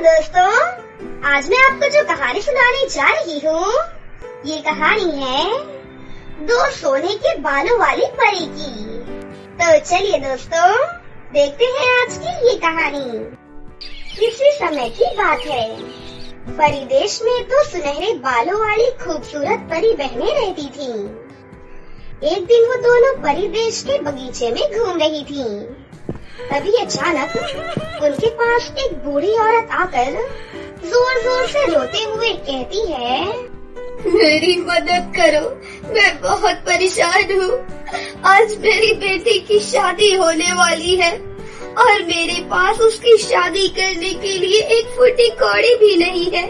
दोस्तों, आज मैं आपको जो कहानी सुनाने जा रही हूँ, ये कहानी है दो सोने के बालों वाली परी की। तो चलिए दोस्तों, देखते हैं आज की ये कहानी। किसी समय की बात है, परी देश में दो सुनहरे बालों वाली खूबसूरत परी बहनें रहती थीं। एक दिन वो दोनों परी देश के बगीचे में घूम रही थीं। तभी अचानक उनके पास एक बूढ़ी औरत आकर जोर जोर से रोते हुए कहती है, मेरी मदद करो, मैं बहुत परेशान हूँ। आज मेरी बेटी की शादी होने वाली है और मेरे पास उसकी शादी करने के लिए एक फूटी कौड़ी भी नहीं है।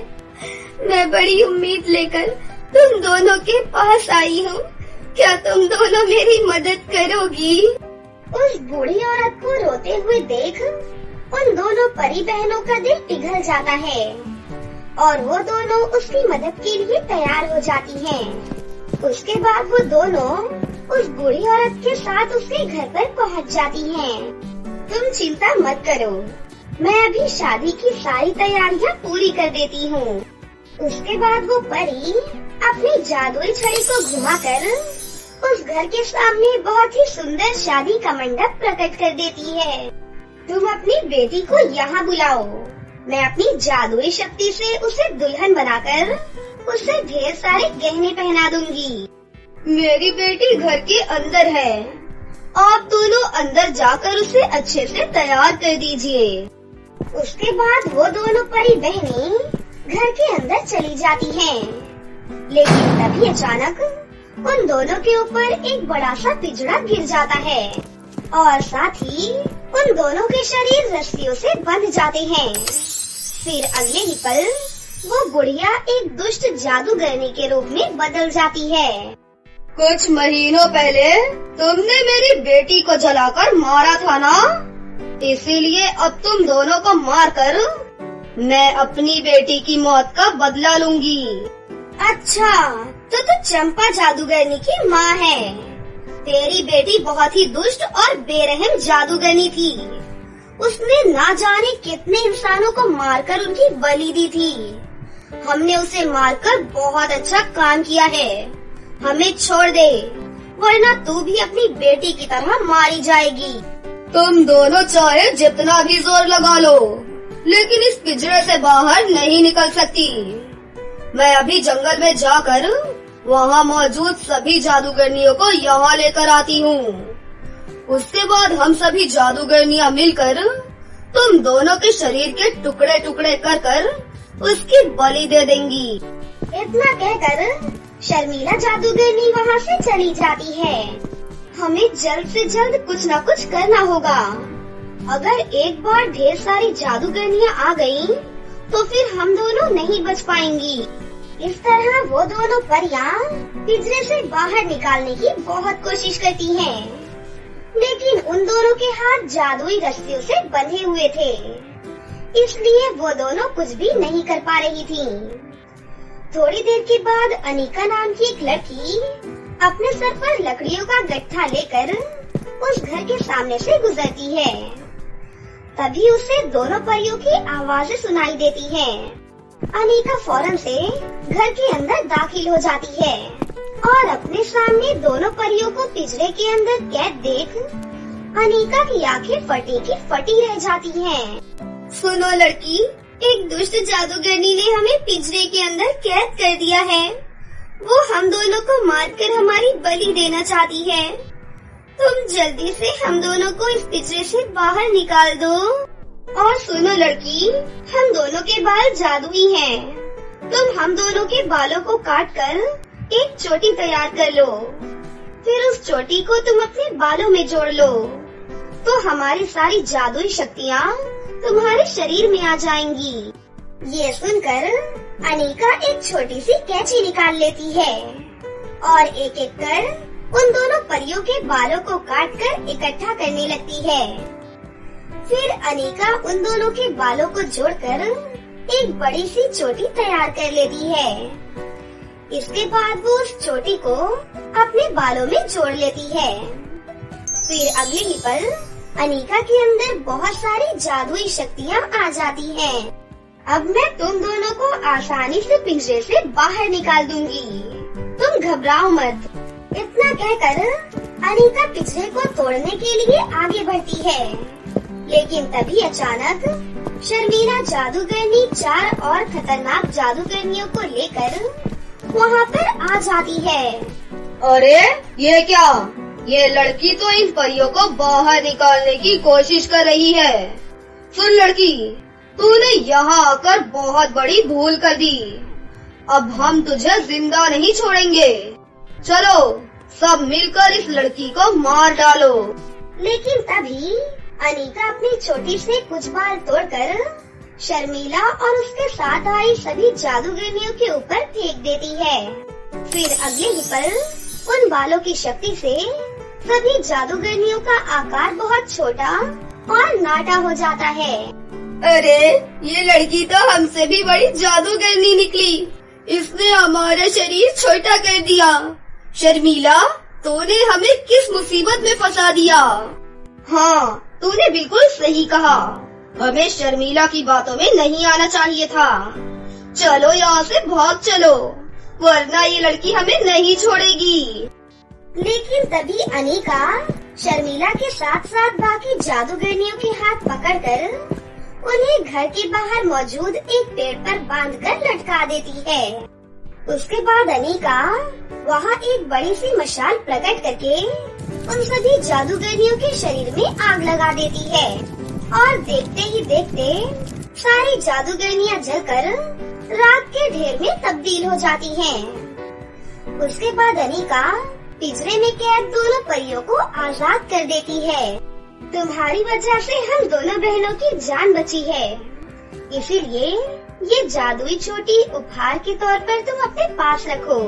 मैं बड़ी उम्मीद लेकर तुम दोनों के पास आई हूँ। क्या तुम दोनों मेरी मदद करोगी? उस बूढ़ी औरत को रोते हुए देख उन दोनों परी बहनों का दिल पिघल जाता है और वो दोनों उसकी मदद के लिए तैयार हो जाती हैं। उसके बाद वो दोनों उस बूढ़ी औरत के साथ उसके घर पर पहुंच जाती हैं। तुम चिंता मत करो, मैं अभी शादी की सारी तैयारियां पूरी कर देती हूँ। उसके बाद वो परी अपनी जादुई छड़ी को घुमाकर उस घर के सामने बहुत ही सुंदर शादी का मंडप प्रकट कर देती है। तुम अपनी बेटी को यहाँ बुलाओ, मैं अपनी जादुई शक्ति से उसे दुल्हन बनाकर उसे ढेर सारे गहने पहना दूंगी। मेरी बेटी घर के अंदर है, आप दोनों अंदर जाकर उसे अच्छे से तैयार कर दीजिए। उसके बाद वो दोनों परी बहनें घर के अंदर चली जाती हैं। लेकिन तभी अचानक उन दोनों के ऊपर एक बड़ा सा पिंजरा गिर जाता है और साथ ही उन दोनों के शरीर रस्सियों से बंध जाते हैं। फिर अगले ही पल वो बुढ़िया एक दुष्ट जादूगरनी के रूप में बदल जाती है। कुछ महीनों पहले तुमने मेरी बेटी को जलाकर मारा था ना, इसीलिए अब तुम दोनों को मारकर मैं अपनी बेटी की मौत का बदला लूंगी। अच्छा, तो तू चंपा जादूगरनी की माँ है। तेरी बेटी बहुत ही दुष्ट और बेरहम जादूगरनी थी। उसने ना जाने कितने इंसानों को मारकर उनकी बलि दी थी। हमने उसे मारकर बहुत अच्छा काम किया है। हमें छोड़ दे, वरना तू भी अपनी बेटी की तरह मारी जाएगी। तुम दोनों चाहे जितना भी जोर लगा लो, लेकिन इस पिंजरे से बाहर नहीं निकल सकती। मैं अभी जंगल में जाकर वहाँ मौजूद सभी जादूगरनियों को यहाँ लेकर आती हूँ। उसके बाद हम सभी जादूगरनियाँ मिलकर तुम दोनों के शरीर के टुकड़े टुकड़े कर कर उसकी बलि दे देंगी। इतना कहकर शर्मीला जादूगरनी वहाँ से चली जाती है। हमें जल्द से जल्द कुछ न कुछ करना होगा। अगर एक बार ढेर सारी जादूगरनियाँ आ गयी, तो फिर हम दोनों नहीं बच पाएंगी। इस तरह वो दोनों परियां पिंजरे से बाहर निकालने की बहुत कोशिश करती हैं, लेकिन उन दोनों के हाथ जादुई रस्सियों से बंधे हुए थे, इसलिए वो दोनों कुछ भी नहीं कर पा रही थीं। थोड़ी देर के बाद अनिका नाम की एक लड़की अपने सर पर लकड़ियों का गट्ठा लेकर उस घर के सामने से गुजरती है। तभी उसे दोनों परियों की आवाजें सुनाई देती हैं। अनिका फौरन से घर के अंदर दाखिल हो जाती है और अपने सामने दोनों परियों को पिंजरे के अंदर कैद देख अनिका की आंखें फटी की फटी रह जाती हैं। सुनो लड़की, एक दुष्ट जादूगरनी ने हमें पिंजरे के अंदर कैद कर दिया है। वो हम दोनों को मारकर हमारी बलि देना चाहती है। तुम जल्दी से हम दोनों को इस पिंजरे से बाहर निकाल दो। और सुनो लड़की, हम दोनों के बाल जादुई हैं। तुम हम दोनों के बालों को काटकर एक चोटी तैयार कर लो। फिर उस चोटी को तुम अपने बालों में जोड़ लो, तो हमारी सारी जादुई शक्तियाँ तुम्हारे शरीर में आ जाएंगी। ये सुनकर अनिका एक छोटी सी कैंची निकाल लेती है और एक एक कर उन दोनों परियों के बालों को काटकर इकट्ठा करने लगती है। फिर अनिका उन दोनों के बालों को जोड़कर एक बड़ी सी चोटी तैयार कर लेती है। इसके बाद वो उस चोटी को अपने बालों में जोड़ लेती है। फिर अगले ही पल अनिका के अंदर बहुत सारी जादुई शक्तियाँ आ जाती हैं अब मैं तुम दोनों को आसानी से पिंजरे से बाहर निकाल दूंगी। तुम घबराओ मत। इतना कहकर अनीका पिंजरे को तोड़ने के लिए आगे बढ़ती है, लेकिन तभी अचानक शर्मीला जादूगरनी 4 और खतरनाक जादूगरनियों को लेकर वहाँ पर आ जाती है। अरे ये क्या? ये लड़की तो इन परियों को बाहर निकालने की कोशिश कर रही है। सुन लड़की, तूने यहाँ आकर बहुत बड़ी भूल कर दी। अब हम तुझे जिंदा नहीं छोड़ेंगे। चलो सब मिलकर इस लड़की को मार डालो। लेकिन तभी अनीका अपनी चोटी से कुछ बाल तोड़कर शर्मीला और उसके साथ आई सभी जादूगरनियों के ऊपर फेंक देती है। फिर अगले ही पल उन बालों की शक्ति से सभी जादूगरनियों का आकार बहुत छोटा और नाटा हो जाता है। अरे ये लड़की तो हमसे भी बड़ी जादूगरनी निकली। इसने हमारा शरीर छोटा कर दिया। शर्मीला, तूने हमें किस मुसीबत में फंसा दिया। हाँ, तूने बिल्कुल सही कहा। हमें शर्मीला की बातों में नहीं आना चाहिए था। चलो यहाँ से भाग चलो, वरना ये लड़की हमें नहीं छोड़ेगी। लेकिन तभी अनीका शर्मीला के साथ साथ बाकी जादूगरनियों के हाथ पकड़कर उन्हें घर के बाहर मौजूद एक पेड़ पर बांधकर लटका देती है। उसके बाद अनीका वहाँ एक बड़ी सी मशाल प्रकट करके उन सभी जादूगरनियों के शरीर में आग लगा देती है और देखते ही देखते सारी जादूगरनियाँ जलकर राख के ढेर में तब्दील हो जाती हैं। उसके बाद अनीका पिंजरे में कैद दोनों परियों को आजाद कर देती है। तुम्हारी वजह से हम दोनों बहनों की जान बची है, इसीलिए ये जादुई चोटी उपहार के तौर पर तुम अपने पास रखो,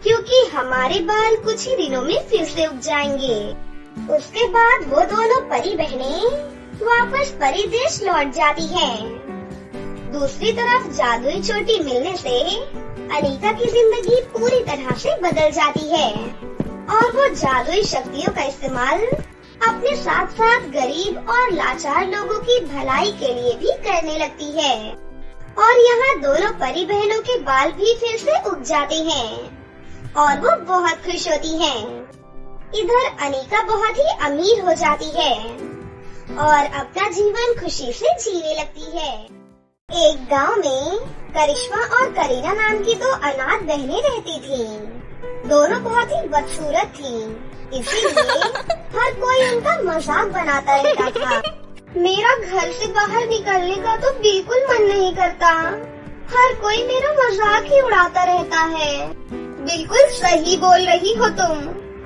क्योंकि हमारे बाल कुछ ही दिनों में फिर से उग जाएंगे। उसके बाद वो दोनों परी बहनें वापस परी देश लौट जाती हैं। दूसरी तरफ जादुई चोटी मिलने से अनीका की जिंदगी पूरी तरह से बदल जाती है और वो जादुई शक्तियों का इस्तेमाल अपने साथ साथ गरीब और लाचार लोगों की भलाई के लिए भी करने लगती है और यहाँ दोनों परी बहनों के बाल भी फिर से उग जाते हैं और वो बहुत खुश होती हैं। इधर अनीका बहुत ही अमीर हो जाती है और अपना जीवन खुशी से जीने लगती है। एक गांव में करिश्मा और करीना नाम की 2 अनाथ बहनें रहती थीं। दोनों बहुत ही बदसूरत थीं, इसीलिए हर कोई उनका मजाक बनाता रहता था। मेरा घर से बाहर निकलने का तो बिल्कुल मन नहीं करता। हर कोई मेरा मजाक ही उड़ाता रहता है। बिल्कुल सही बोल रही हो तुम।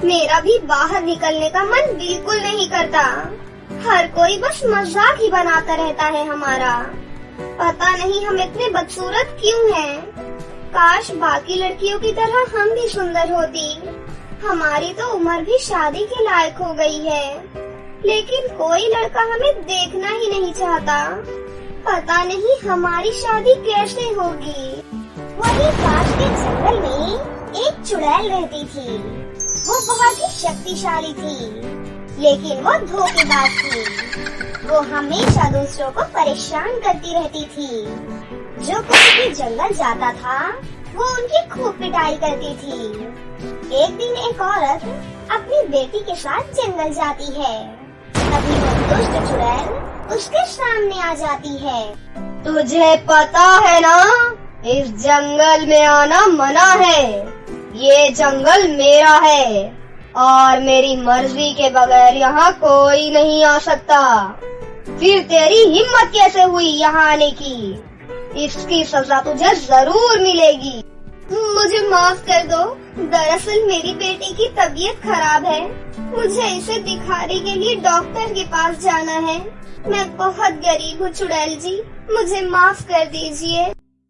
मेरा भी बाहर निकलने का मन बिल्कुल नहीं करता। हर कोई बस मजाक ही बनाता रहता है हमारा। पता नहीं हम इतने बदसूरत क्यों हैं। काश बाकी लड़कियों की तरह हम भी सुंदर होती। हमारी तो उम्र भी शादी के लायक हो गई है, लेकिन कोई लड़का हमें देखना ही नहीं चाहता। पता नहीं हमारी शादी कैसे होगी। वहीं पास के जंगल में एक चुड़ैल रहती थी। वो बहुत ही शक्तिशाली थी, लेकिन वो धोखेबाज थी। वो हमेशा दूसरों को परेशान करती रहती थी। जो कोई भी जंगल जाता था वो उनकी खूब पिटाई करती थी। एक दिन एक औरत अपनी बेटी के साथ जंगल जाती है। तभी वो दुष्ट चुड़ैल उसके सामने आ जाती है। तुझे पता है ना, इस जंगल में आना मना है। ये जंगल मेरा है और मेरी मर्जी के बगैर यहाँ कोई नहीं आ सकता। फिर तेरी हिम्मत कैसे हुई यहाँ आने की? इसकी सजा तुझे जरूर मिलेगी। मुझे माफ कर दो। दरअसल मेरी बेटी की तबीयत खराब है। मुझे इसे दिखाने के लिए डॉक्टर के पास जाना है। मैं बहुत गरीब हूँ चुड़ैल जी, मुझे माफ कर दीजिए।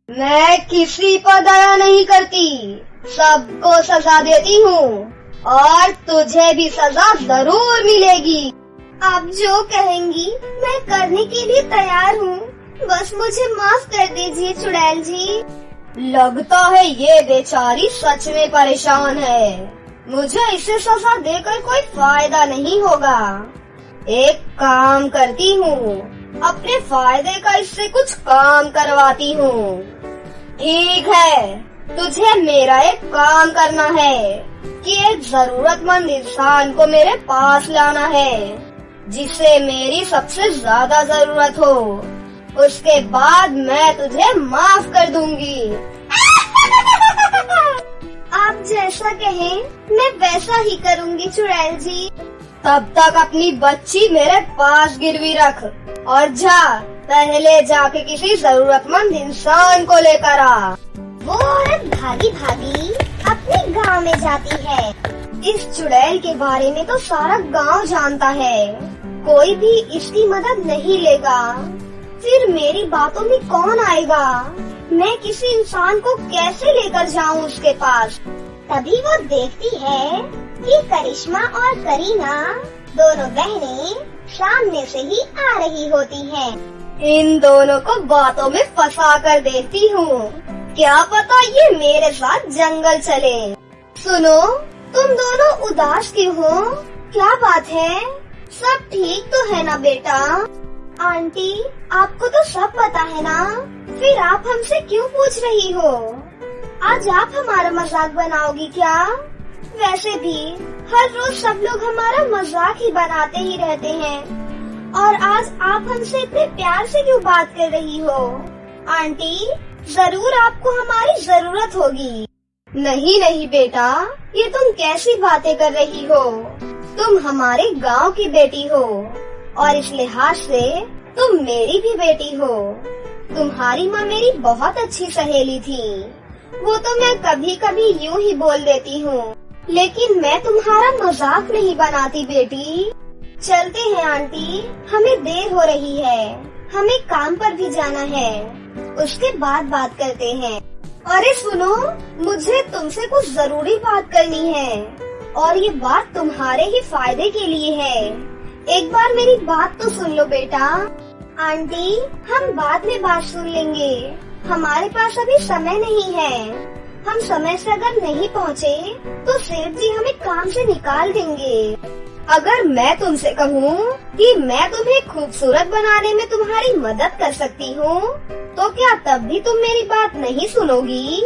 मैं किसी पर दया नहीं करती, सबको सजा देती हूँ और तुझे भी सजा जरूर मिलेगी। आप जो कहेंगी मैं करने के लिए तैयार हूँ, बस मुझे माफ कर दीजिए चुड़ैल जी। लगता है ये बेचारी सच में परेशान है। मुझे इसे सजा देकर कोई फायदा नहीं होगा। एक काम करती हूँ, अपने फायदे का इससे कुछ काम करवाती हूँ। ठीक है, तुझे मेरा एक काम करना है कि एक जरूरतमंद इंसान को मेरे पास लाना है जिसे मेरी सबसे ज्यादा जरूरत हो। उसके बाद मैं तुझे माफ कर दूंगी। आप जैसा कहें मैं वैसा ही करूंगी चुड़ैल जी। तब तक अपनी बच्ची मेरे पास गिरवी रख और जा, पहले जाके किसी जरूरतमंद इंसान को लेकर आ। वो औरत भागी भागी अपने गांव में जाती है। इस चुड़ैल के बारे में तो सारा गांव जानता है, कोई भी इसकी मदद नहीं लेगा। फिर मेरी बातों में कौन आएगा? मैं किसी इंसान को कैसे लेकर जाऊं उसके पास? तभी वो देखती है कि करिश्मा और करीना दोनों बहनें सामने से ही आ रही होती हैं। इन दोनों को बातों में फंसा कर देती हूँ, क्या पता ये मेरे साथ जंगल चले। सुनो, तुम दोनों उदास क्यों हो? क्या बात है? सब ठीक तो है ना बेटा? आंटी, आपको तो सब पता है ना, फिर आप हमसे क्यों पूछ रही हो? आज आप हमारा मजाक बनाओगी क्या? वैसे भी हर रोज सब लोग हमारा मजाक ही बनाते ही रहते हैं, और आज आप हमसे इतने प्यार से क्यों बात कर रही हो? आंटी, जरूर आपको हमारी जरूरत होगी। नहीं नहीं बेटा, ये तुम कैसी बातें कर रही हो? तुम हमारे गांव की बेटी हो और इस लिहाज से तुम मेरी भी बेटी हो। तुम्हारी माँ मेरी बहुत अच्छी सहेली थी, वो तो मैं कभी कभी यूं ही बोल देती हूँ, लेकिन मैं तुम्हारा मजाक नहीं बनाती बेटी। चलते हैं आंटी, हमें देर हो रही है, हमें काम पर भी जाना है, उसके बाद बात करते हैं। अरे सुनो, मुझे तुमसे कुछ जरूरी बात करनी है और ये बात तुम्हारे ही फायदे के लिए है। एक बार मेरी बात तो सुन लो बेटा। आंटी, हम बाद में बात सुन लेंगे, हमारे पास अभी समय नहीं है। हम समय से अगर नहीं पहुँचे तो सेठ जी हमें काम से निकाल देंगे। अगर मैं तुमसे कहूँ कि मैं तुम्हें खूबसूरत बनाने में तुम्हारी मदद कर सकती हूँ, तो क्या तब भी तुम मेरी बात नहीं सुनोगी?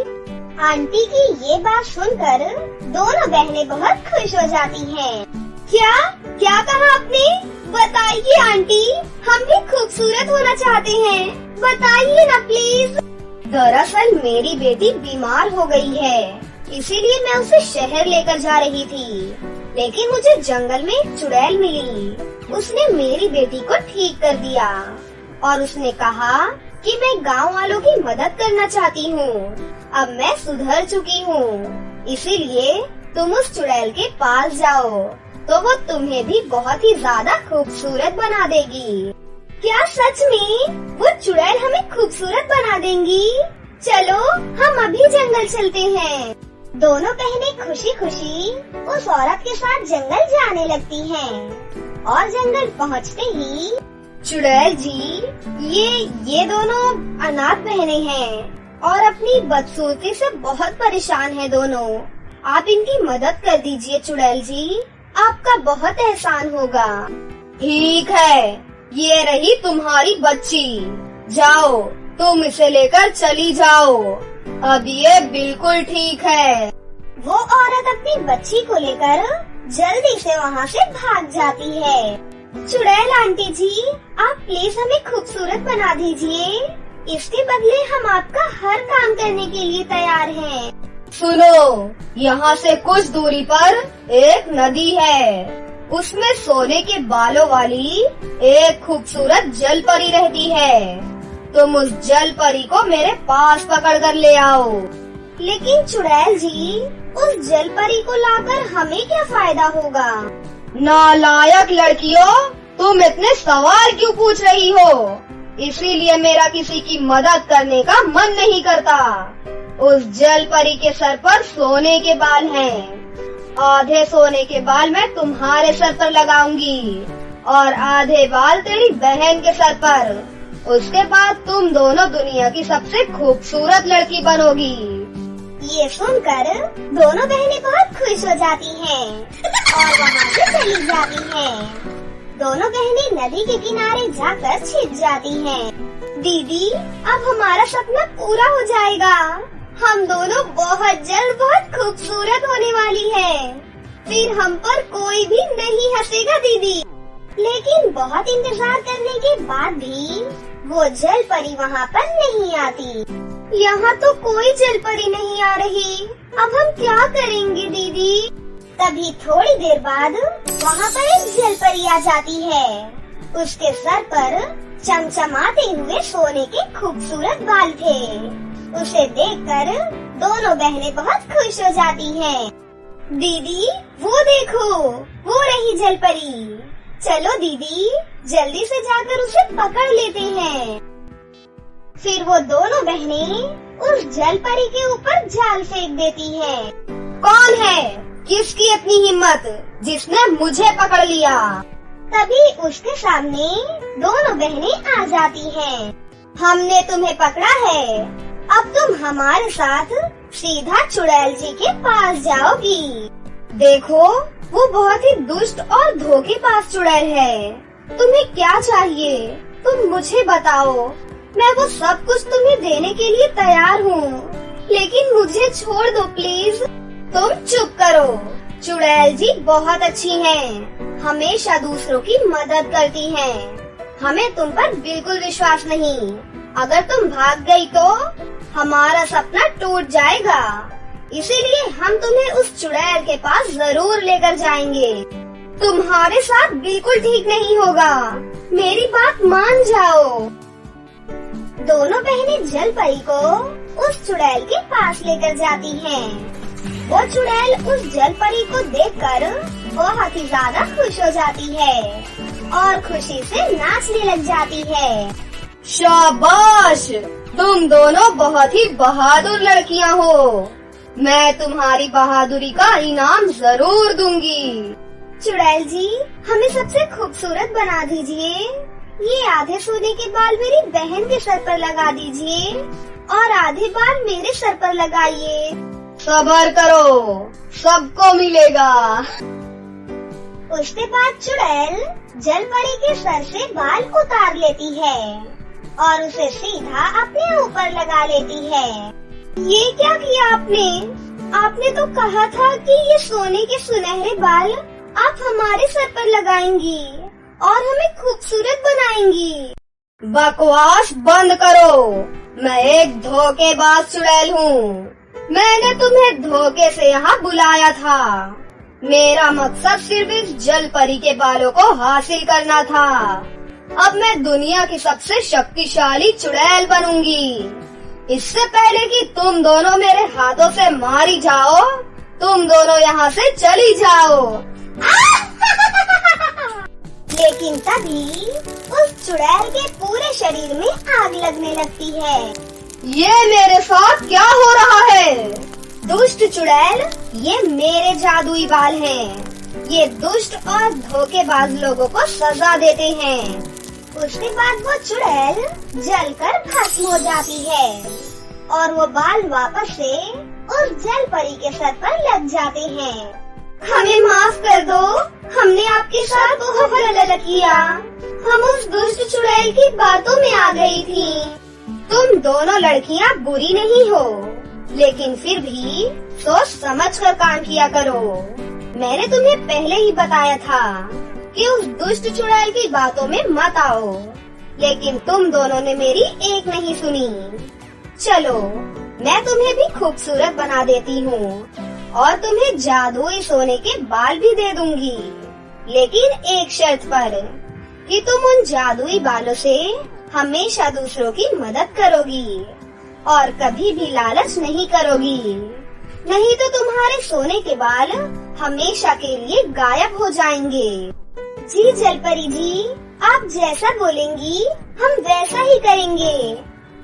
आंटी की ये बात सुनकर दोनों बहनें बहुत खुश हो जाती हैं। क्या क्या कहा आपने? बताइए आंटी, हम भी खूबसूरत होना चाहते हैं, बताइए ना प्लीज। दरअसल मेरी बेटी बीमार हो गई है, इसीलिए मैं उसे शहर लेकर जा रही थी, लेकिन मुझे जंगल में एक चुड़ैल मिली। उसने मेरी बेटी को ठीक कर दिया और उसने कहा कि मैं गांव वालों की मदद करना चाहती हूँ। अब मैं सुधर चुकी हूँ, इसीलिए तुम उस चुड़ैल के पास जाओ तो वो तुम्हें भी बहुत ही ज्यादा खूबसूरत बना देगी। क्या सच में वो चुड़ैल हमें खूबसूरत बना देंगी? चलो हम अभी जंगल चलते हैं। दोनों बहनें खुशी खुशी उस औरत के साथ जंगल जाने लगती हैं और जंगल पहुंचते ही चुड़ैल जी, ये दोनों अनाथ बहनें हैं और अपनी बदसूरती से बहुत परेशान हैं दोनों। आप इनकी मदद कर दीजिए चुड़ैल जी, आपका बहुत एहसान होगा। ठीक है, ये रही तुम्हारी बच्ची, जाओ तुम इसे लेकर चली जाओ, अब ये बिल्कुल ठीक है। वो औरत अपनी बच्ची को लेकर जल्दी से वहाँ से भाग जाती है। चुड़ैल आंटी जी, आप प्लीज हमें खूबसूरत बना दीजिए, इसके बदले हम आपका हर काम करने के लिए तैयार हैं। सुनो, यहाँ से कुछ दूरी पर एक नदी है, उसमें सोने के बालों वाली एक खूबसूरत जल परी रहती है। तुम उस जल परी को मेरे पास पकड़ कर ले आओ। लेकिन चुड़ैल जी, उस जल परी को लाकर हमें क्या फायदा होगा? नालायक लड़कियों, तुम इतने सवाल क्यों पूछ रही हो? इसीलिए मेरा किसी की मदद करने का मन नहीं करता। उस जल परी के सर पर सोने के बाल हैं, आधे सोने के बाल मैं तुम्हारे सर पर लगाऊंगी और आधे बाल तेरी बहन के सर पर। उसके बाद तुम दोनों दुनिया की सबसे खूबसूरत लड़की बनोगी। ये सुनकर दोनों बहनें बहुत खुश हो जाती हैं और वहाँ से चली जाती हैं। दोनों बहनें नदी के किनारे जाकर छिप जाती हैं। दीदी, अब हमारा सपना पूरा हो जाएगा। हम दोनों बहुत जल्द बहुत खूबसूरत होने वाली हैं। फिर हम पर कोई भी नहीं हंसेगा दीदी। लेकिन बहुत इंतजार करने के बाद भी वो जल परी वहाँ पर नहीं आती। यहाँ तो कोई जल परी नहीं आ रही। अब हम क्या करेंगे दीदी? तभी थोड़ी देर बाद वहाँ पर एक जल परी आ जाती है। उसके सर पर चमचमाते हुए सोने के खूबसूरत बाल थे। उसे देखकर दोनों बहनें बहुत खुश हो जाती हैं। दीदी, वो देखो, वो रही जल परी। चलो दीदी, जल्दी से जाकर उसे पकड़ लेते हैं। फिर वो दोनों बहनें उस जल परी के ऊपर जाल फेंक देती हैं। कौन है? किसकी इतनी हिम्मत जिसने मुझे पकड़ लिया? तभी उसके सामने दोनों बहनें आ जाती हैं। हमने तुम्हें पकड़ा है, अब तुम हमारे साथ सीधा चुड़ैल जी के पास जाओगी। देखो, वो बहुत ही दुष्ट और धोखेबाज चुड़ैल है। तुम्हें क्या चाहिए? तुम मुझे बताओ, मैं वो सब कुछ तुम्हें देने के लिए तैयार हूँ। लेकिन मुझे छोड़ दो प्लीज। तुम चुप करो। चुड़ैल जी बहुत अच्छी हैं, हमेशा दूसरों की मदद करती हैं। हमें तुम पर बिल्कुल विश्वास नहीं। अगर तुम भाग गई तो हमारा सपना टूट जाएगा। इसीलिए हम तुम्हें उस चुड़ैल के पास जरूर लेकर जाएंगे। तुम्हारे साथ बिल्कुल ठीक नहीं होगा, मेरी बात मान जाओ। दोनों बहनें जल परी को उस चुड़ैल के पास लेकर जाती हैं। वो चुड़ैल उस जल परी को देखकर बहुत ही ज्यादा खुश हो जाती है और खुशी से नाचने लग जाती है। शाबाश, तुम दोनों बहुत ही बहादुर लड़कियां हो। मैं तुम्हारी बहादुरी का इनाम जरूर दूंगी। चुड़ैल जी, हमें सबसे खूबसूरत बना दीजिए। ये आधे सोने के बाल मेरी बहन के सर पर लगा दीजिए और आधे बाल मेरे सर पर लगाइए। सब्र करो, सबको मिलेगा। उसके बाद चुड़ैल जल परी के सर से बाल उतार लेती है और उसे सीधा अपने ऊपर लगा लेती है। ये क्या किया आपने? आपने तो कहा था कि ये सोने के सुनहरे बाल आप हमारे सर पर लगाएंगी और हमें खूबसूरत बनाएंगी। बकवास बंद करो। मैं एक धोखेबाज चुड़ैल हूँ। मैंने तुम्हें धोखे से यहाँ बुलाया था। मेरा मकसद सिर्फ इस जल परी के बालों को हासिल करना था। अब मैं दुनिया की सबसे शक्तिशाली चुड़ैल बनूंगी। इससे पहले कि तुम दोनों मेरे हाथों से मारी जाओ, तुम दोनों यहाँ से चली जाओ। लेकिन तभी उस चुड़ैल के पूरे शरीर में आग लगने लगती है। ये मेरे साथ क्या हो रहा है? दुष्ट चुड़ैल, ये मेरे जादुई बाल हैं। ये दुष्ट और धोखेबाज लोगों को सजा देते हैं। उसके बाद वो चुड़ैल जलकर भस्म हो जाती है और वो बाल वापस से उस जल परी के सर पर लग जाते हैं। हमें माफ कर दो, हमने आपके साथ बहुत गलत किया। हम उस दुष्ट चुड़ैल की बातों में आ गई थी। तुम दोनों लड़कियां बुरी नहीं हो, लेकिन फिर भी सोच समझ कर काम किया करो। मैंने तुम्हें पहले ही बताया था कि उस दुष्ट चुड़ैल की बातों में मत आओ, लेकिन तुम दोनों ने मेरी एक नहीं सुनी। चलो, मैं तुम्हें भी खूबसूरत बना देती हूँ और तुम्हें जादुई सोने के बाल भी दे दूंगी, लेकिन एक शर्त पर कि तुम उन जादुई बालों से हमेशा दूसरों की मदद करोगी और कभी भी लालच नहीं करोगी। नहीं तो तुम्हारे सोने के बाल हमेशा के लिए गायब हो जाएंगे। जी जलपरी जी, आप जैसा बोलेंगी हम वैसा ही करेंगे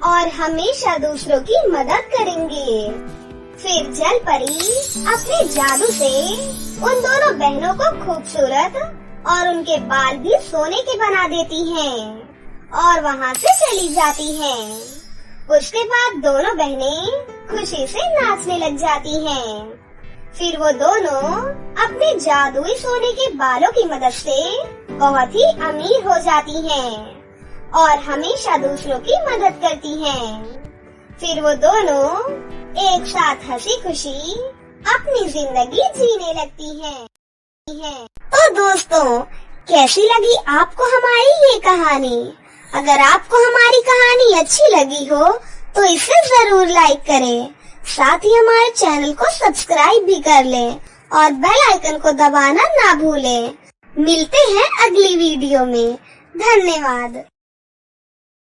और हमेशा दूसरों की मदद करेंगे। फिर जलपरी अपने जादू से उन दोनों बहनों को खूबसूरत और उनके बाल भी सोने के बना देती हैं और वहाँ से चली जाती हैं। उसके बाद दोनों बहनें खुशी से नाचने लग जाती हैं। फिर वो दोनों अपने जादुई सोने के बालों की मदद से बहुत ही अमीर हो जाती हैं और हमेशा दूसरों की मदद करती हैं। फिर वो दोनों एक साथ हंसी खुशी अपनी जिंदगी जीने लगती हैं। तो दोस्तों, कैसी लगी आपको हमारी ये कहानी? अगर आपको हमारी कहानी अच्छी लगी हो तो इसे जरूर लाइक करें, साथ ही हमारे चैनल को सब्सक्राइब भी कर लें और बेल आइकन को दबाना ना भूलें। मिलते हैं अगली वीडियो में। धन्यवाद।